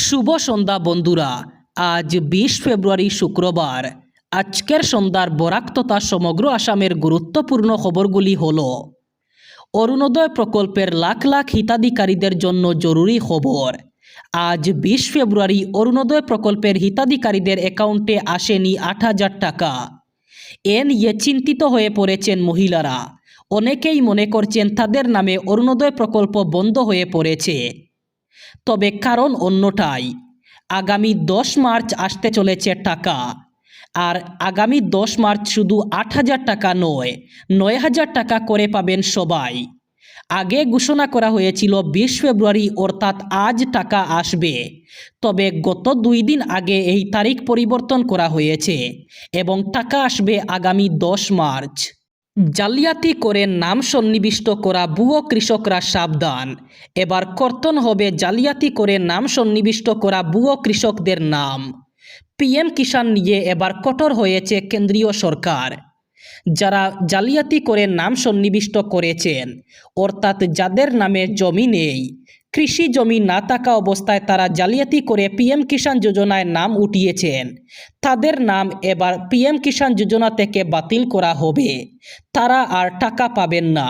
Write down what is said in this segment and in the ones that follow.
শুভ সন্ধ্যা বন্ধুরা। আজ 20 ফেব্রুয়ারি শুক্রবার। আজকের সন্ধ্যার বরাক তথা সমগ্র আসামের গুরুত্বপূর্ণ খবরগুলি হল: অরুণোদয় প্রকল্পের লাখ লাখ হিতাধিকারীদের জন্য জরুরি খবর। আজ 20 ফেব্রুয়ারি অরুণোদয় প্রকল্পের হিতাধিকারীদের অ্যাকাউন্টে আসেনি 8,000 টাকা। এ নিয়ে চিন্তিত হয়ে পড়েছেন মহিলারা। অনেকেই মনে করছেন তাদের নামে অরুণোদয় প্রকল্প বন্ধ হয়ে পড়েছে। তবে কারণ অন্যটাই। আগামী 10 মার্চ আসতে চলেছে টাকা। আর আগামী 10 মার্চ শুধু 8,000 টাকা নয়, 9,000 টাকা করে পাবেন সবাই। আগে ঘোষণা করা হয়েছিল 20 ফেব্রুয়ারি অর্থাৎ আজ টাকা আসবে। তবে গত 2 দিন আগে এই তারিখ পরিবর্তন করা হয়েছে এবং টাকা আসবে আগামী 10 মার্চ। জালিয়াতি করে নাম সন্নিবিষ্ট করা ভুয়ো কৃষকরা সাবধান। এবার কর্তন হবে জালিয়াতি করে নাম সন্নিবিষ্ট করা ভুয়ো কৃষকদের নাম। পিএম কিষাণ নিয়ে এবার কঠোর হয়েছে কেন্দ্রীয় সরকার। যারা জালিয়াতি করে নাম সন্নিবিষ্ট করেছেন, অর্থাৎ যাদের নামে জমি নেই, কৃষি জমি না থাকা অবস্থায় তারা জালিয়াতি করে পিএম কিষাণ যোজনায় নাম উঠিয়েছেন, তাদের নাম এবার পিএম কিষাণ যোজনা থেকে বাতিল করা হবে। তারা আর টাকা পাবেন না।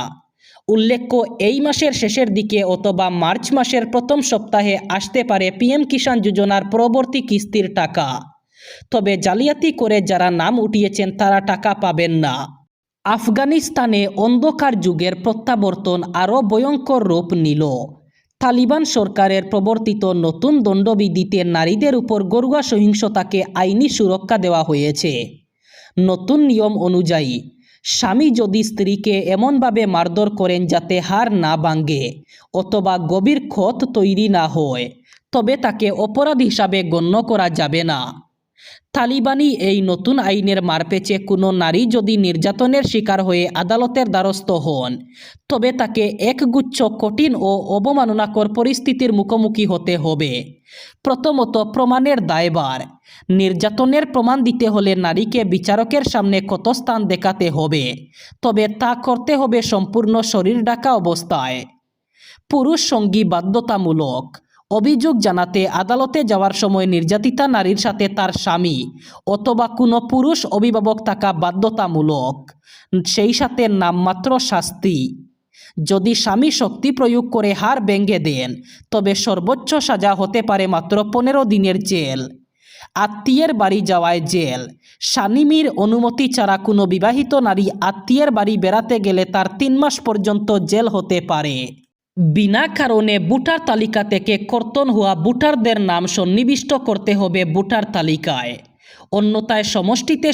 উল্লেখ্য, এই মাসের শেষের দিকে অথবা মার্চ মাসের প্রথম সপ্তাহে আসতে পারে পিএম কিষাণ যোজনার পরবর্তী কিস্তির টাকা। তবে জালিয়াতি করে যারা নাম উঠিয়েছেন তারা টাকা পাবেন না। আফগানিস্তানে অন্ধকার যুগের প্রত্যাবর্তন আরও ভয়ঙ্কর রূপ নিল। তালিবান সরকারের প্রবর্তিত নতুন দণ্ডবিধিতে নারীদের উপর গরুয়া সহিংসতাকে আইনি সুরক্ষা দেওয়া হয়েছে। নতুন নিয়ম অনুযায়ী স্বামী যদি স্ত্রীকে এমনভাবে মারধর করেন যাতে হাড় না ভাঙে অথবা গভীর ক্ষত তৈরি না হয়, তবে তাকে অপরাধ হিসাবে গণ্য করা যাবে না। তালিবানি এই নতুন আইনের মারপ্যাঁচে কোনো নারী যদি নির্যাতনের শিকার হয়ে আদালতের দ্বারস্থ হন, তবে তাকে একগুচ্ছ কঠিন ও অবমাননাকর পরিস্থিতির মুখোমুখি হতে হবে। প্রথমত, প্রমাণের দায়ভার। নির্যাতনের প্রমাণ দিতে হলে নারীকে বিচারকের সামনে ক্ষতস্থান দেখাতে হবে, তবে তা করতে হবে সম্পূর্ণ শরীর ঢাকা অবস্থায়। পুরুষ সঙ্গী বাধ্যতামূলক। অভিযোগ জানাতে আদালতে যাওয়ার সময় নির্যাতিতা নারীর সাথে তার স্বামী অথবা কোনো পুরুষ অভিভাবক থাকা বাধ্যতামূলক, সেই সাথে নামমাত্র শাস্তি। যদি স্বামী শক্তি প্রয়োগ করে হাড় ভেঙে দেন, তবে সর্বোচ্চ সাজা হতে পারে মাত্র 15 দিনের জেল। আত্মীয়ের বাড়ি যাওয়ায় জেল। স্বামীর অনুমতি ছাড়া কোনো বিবাহিত নারী আত্মীয়ের বাড়ি বেড়াতে গেলে তার 3 মাস পর্যন্ত জেল হতে পারে। বিনা কারণে ভোটার তালিকা থেকে কর্তন হওয়া ভোটারদের নাম সন্নিবিষ্ট করতে হবে ভোটার তালিকায়, অন্যথায়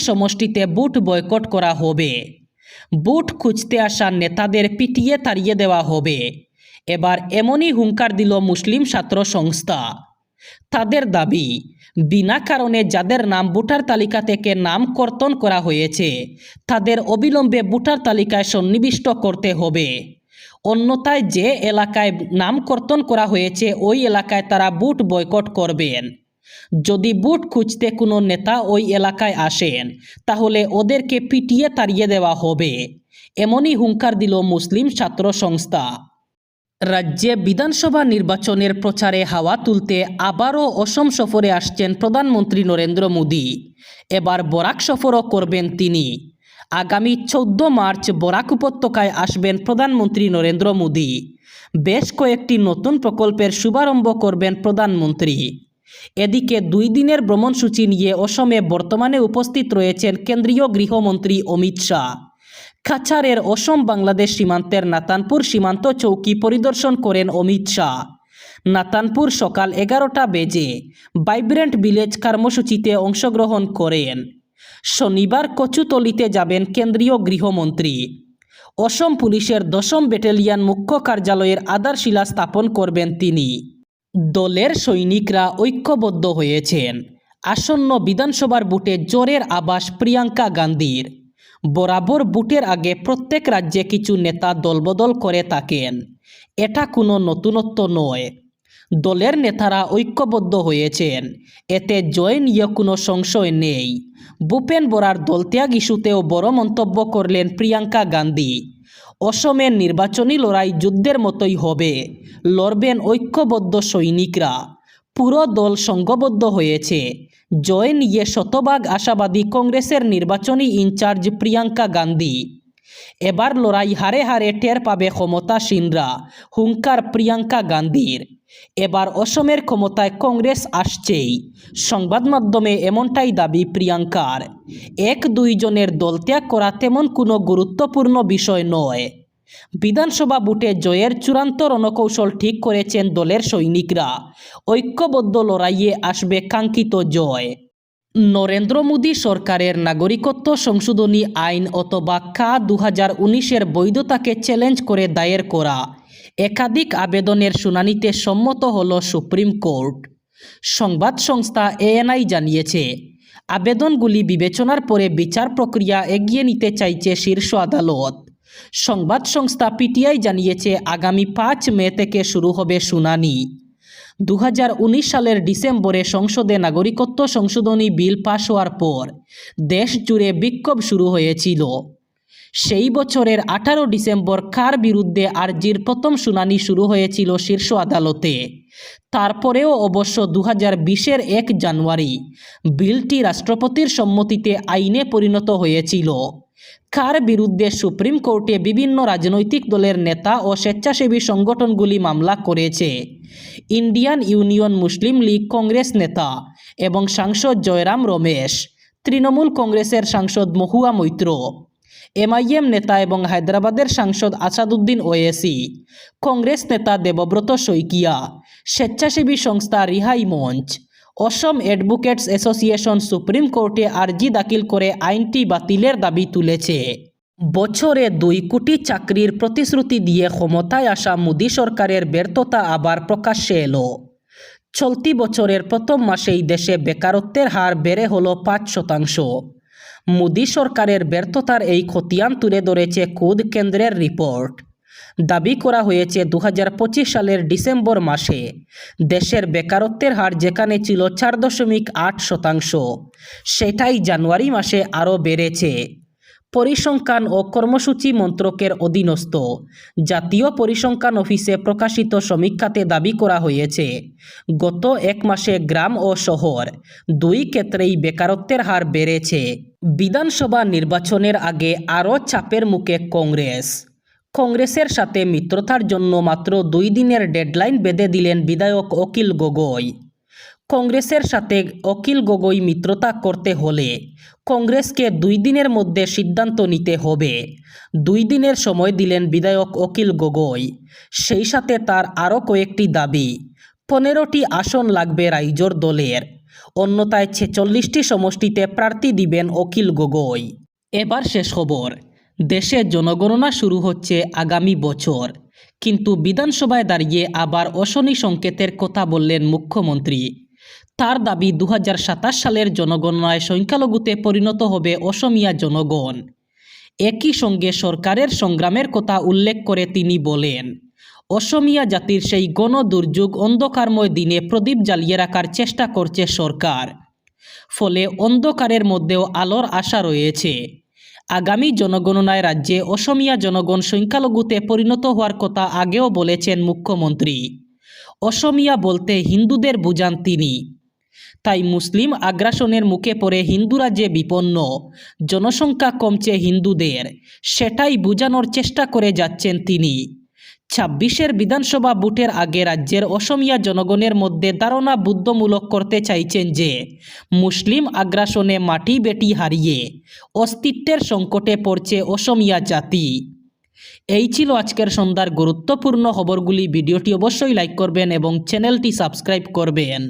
সমষ্টিতে ভোট বয়কট করা হবে। ভোট খুঁজতে আসা নেতাদের পিটিয়ে তাড়িয়ে দেওয়া হবে। এবার এমনই হুঙ্কার দিল মুসলিম ছাত্র সংস্থা। তাদের দাবি, বিনা কারণে যাদের নাম ভোটার তালিকা থেকে নাম কর্তন করা হয়েছে তাদের অবিলম্বে ভোটার তালিকায় সন্নিবিষ্ট করতে হবে। অন্যথায় যে এলাকায় নাম কর্তন করা হয়েছে ওই এলাকায় তারা ভোট বয়কট করবেন। যদি ভোট খুঁজতে কোনো নেতা ওই এলাকায় আসেন, তাহলে ওদেরকে পিটিয়ে তাড়িয়ে দেওয়া হবে। এমনই হুঙ্কার দিল মুসলিম ছাত্র সংস্থা। রাজ্যে বিধানসভা নির্বাচনের প্রচারে হাওয়া তুলতে আবারও অসম সফরে আসছেন প্রধানমন্ত্রী নরেন্দ্র মোদী। এবার বরাক সফরও করবেন তিনি। আগামী 14 মার্চ বরাক উপত্যকায় আসবেন প্রধানমন্ত্রী নরেন্দ্র মোদী। বেশ কয়েকটি নতুন প্রকল্পের শুভারম্ভ করবেন প্রধানমন্ত্রী। এদিকে 2 দিনের ভ্রমণসূচি নিয়ে অসমে বর্তমানে উপস্থিত রয়েছেন কেন্দ্রীয় গৃহমন্ত্রী অমিত শাহ। কাছাড়ের অসম বাংলাদেশ সীমান্তের নাতানপুর সীমান্ত চৌকি পরিদর্শন করেন অমিত শাহ। নাতানপুর সকাল 11টা বেজে ভাইব্রেন্ট ভিলেজ কর্মসূচিতে অংশগ্রহণ করেন। শনিবার কচুতলিতে যাবেন কেন্দ্রীয় গৃহমন্ত্রী। অসম পুলিশের 10ম ব্যাটালিয়ন মুখ্য কার্যালয়ের আধারশিলা স্থাপন করবেন তিনি। দলের সৈনিকরা ঐক্যবদ্ধ হয়েছেন। আসন্ন বিধানসভার ভোটে জোরের আভাস প্রিয়াঙ্কা গান্ধীর। বরাবর ভোটের আগে প্রত্যেক রাজ্যে কিছু নেতা দলবদল করে থাকেন। এটা কোনো নতুনত্ব নয়। দলের নেতারা ঐক্যবদ্ধ হয়েছেন, এতে জয় নিয়ে কোনো সংশয় নেই। ভূপেন বরার দলত্যাগ ইস্যুতেও বড় মন্তব্য করলেন প্রিয়াঙ্কা গান্ধী। অসমের নির্বাচনী লড়াই যুদ্ধের মতোই হবে, লড়বেন ঐক্যবদ্ধ সৈনিকরা। পুরো দল সংঘবদ্ধ হয়েছে। জয় নিয়ে শতভাগ আশাবাদী কংগ্রেসের নির্বাচনী ইনচার্জ প্রিয়াঙ্কা গান্ধী। এবার লড়াই হারে হারে টের পাবে ক্ষমতাসীনরা, হুঙ্কার প্রিয়াঙ্কা গান্ধীর। এবার অসমের ক্ষমতায় কংগ্রেস আসছেই। সংবাদ মাধ্যমে এমনটাই দাবি প্রিয়াঙ্কার। 1-2 জনের দল ত্যাগ করা তেমন কোনো গুরুত্বপূর্ণ বিষয় নয়। বিধানসভা ভোটে জয়ের চূড়ান্ত রণকৌশল ঠিক করেছেন দলের সৈনিকরা। ঐক্যবদ্ধ লড়াইয়ে আসবে কাঙ্ক্ষিত জয়। নরেন্দ্র মোদী সরকারের নাগরিকত্ব সংশোধনী আইন অথবা কা 2019-এর বৈধতাকে চ্যালেঞ্জ করে দায়ের করা একাধিক আবেদনের শুনানিতে সম্মত হল সুপ্রিম কোর্ট। সংবাদ সংস্থা এএনআই জানিয়েছে, আবেদনগুলি বিবেচনার পরে বিচার প্রক্রিয়া এগিয়ে নিতে চাইছে শীর্ষ আদালত। সংবাদ সংস্থা পিটিআই জানিয়েছে, আগামী 5 মে থেকে শুরু হবে শুনানি। 2019 সালের ডিসেম্বরে সংসদে নাগরিকত্ব সংশোধনী বিল পাশ হওয়ার পর দেশ জুড়ে বিক্ষোভ শুরু হয়েছিল। সেই বছরের 18 ডিসেম্বর কার বিরুদ্ধে আর্জির প্রথম শুনানি শুরু হয়েছিল শীর্ষ আদালতে। তারপরেও অবশ্য 2020-এর 1 জানুয়ারি বিলটি রাষ্ট্রপতির সম্মতিতে আইনে পরিণত হয়েছিল। কার বিরুদ্ধে সুপ্রিম কোর্টে বিভিন্ন রাজনৈতিক দলের নেতা ও স্বেচ্ছাসেবী সংগঠনগুলি মামলা করেছে। ইন্ডিয়ান ইউনিয়ন মুসলিম লীগ কংগ্রেস নেতা এবং সাংসদ জয়রাম রমেশ, তৃণমূল কংগ্রেসের সাংসদ মহুয়া মৈত্র, এমআইএম নেতা এবং হায়দ্রাবাদের সাংসদ আসাদুদ্দিন ওয়েসি, কংগ্রেস নেতা দেবব্রত শইকিয়া, স্বেচ্ছাসেবী সংস্থা রিহাই মঞ্চ, অসম অ্যাডভোকেটস অ্যাসোসিয়েশন সুপ্রিম কোর্টে আর্জি দাখিল করে আইনটি বাতিলের দাবি তুলেছে। বছরে 2 কোটি চাকরির প্রতিশ্রুতি দিয়ে ক্ষমতায় আসা মোদী সরকারের ব্যর্থতা আবার প্রকাশ্যে এলো। চলতি বছরের প্রথম মাসেই দেশে বেকারত্বের হার বেড়ে হলো 5%। মোদী সরকারের ব্যর্থতার এই খতিয়ান তুলে ধরেছে খোদ কেন্দ্রের রিপোর্ট। দাবি করা হয়েছে 2025 সালের ডিসেম্বর মাসে দেশের বেকারত্বের হার যেখানে ছিল 4.8%, সেটাই জানুয়ারি মাসে আরও বেড়েছে। পরিসংখ্যান ও কর্মসূচি মন্ত্রকের অধীনস্থ জাতীয় পরিসংখ্যান অফিসে প্রকাশিত সমীক্ষাতে দাবি করা হয়েছে, গত 1 মাসে গ্রাম ও শহর 2 ক্ষেত্রেই বেকারত্বের হার বেড়েছে। বিধানসভা নির্বাচনের আগে আরও চাপের মুখে কংগ্রেসের সাথে মিত্রতার জন্য মাত্র 2 দিনের ডেডলাইন বেঁধে দিলেন বিধায়ক অখিল গগৈ। কংগ্রেসের সাথে অখিল গগৈ মিত্রতা করতে হলে কংগ্রেসকে 2 দিনের মধ্যে সিদ্ধান্ত নিতে হবে। 2 দিনের সময় দিলেন বিধায়ক অখিল গগৈ। সেই সাথে তার আরও কয়েকটি দাবি। 15টি আসন লাগবে রাইজোর দলের, অন্যথায় 46টি সমষ্টিতে প্রার্থী দিবেন অখিল গগৈ। এবার শেষ খবর, দেশে জনগণনা শুরু হচ্ছে আগামী বছর, কিন্তু বিধানসভায় দাঁড়িয়ে আবার অশনি সংকেতের কথা বললেন মুখ্যমন্ত্রী। তার দাবি 2027 সালের জনগণনায় সংখ্যালঘুতে পরিণত হবে অসমিয়া জনগণ। একই সঙ্গে সরকারের সংগ্রামের কথা উল্লেখ করে তিনি বলেন, অসমিয়া জাতির সেই গণ দুর্যোগ অন্ধকারময় দিনে প্রদীপ জ্বালিয়ে রাখার চেষ্টা করছে সরকার। ফলে অন্ধকারের মধ্যেও আলোর আশা রয়েছে। আগামী জনগণনায় রাজ্যে অসমিয়া জনগণ সংখ্যালঘুতে পরিণত হওয়ার কথা আগেও বলেছেন মুখ্যমন্ত্রী। অসমিয়া বলতে হিন্দুদের বুঝান তিনি। তাই মুসলিম আগ্রাসনের মুখে পড়ে হিন্দুরা যে বিপন্ন, জনসংখ্যা কমছে হিন্দুদের, সেটাই বোঝানোর চেষ্টা করে যাচ্ছেন তিনি। 26-এর বিধানসভা ভোটের আগে রাজ্যের অসমিয়া জনগণের মধ্যে ধারণা বুদ্ধমূলক করতে চাইছেন যে মুসলিম আগ্রাসনে মাটি বেটি হারিয়ে অস্তিত্বের সংকটে পড়ছে অসমিয়া জাতি। এই ছিল আজকের সন্ধ্যার গুরুত্বপূর্ণ খবরগুলি। ভিডিওটি অবশ্যই লাইক করবেন এবং চ্যানেলটি সাবস্ক্রাইব করবেন।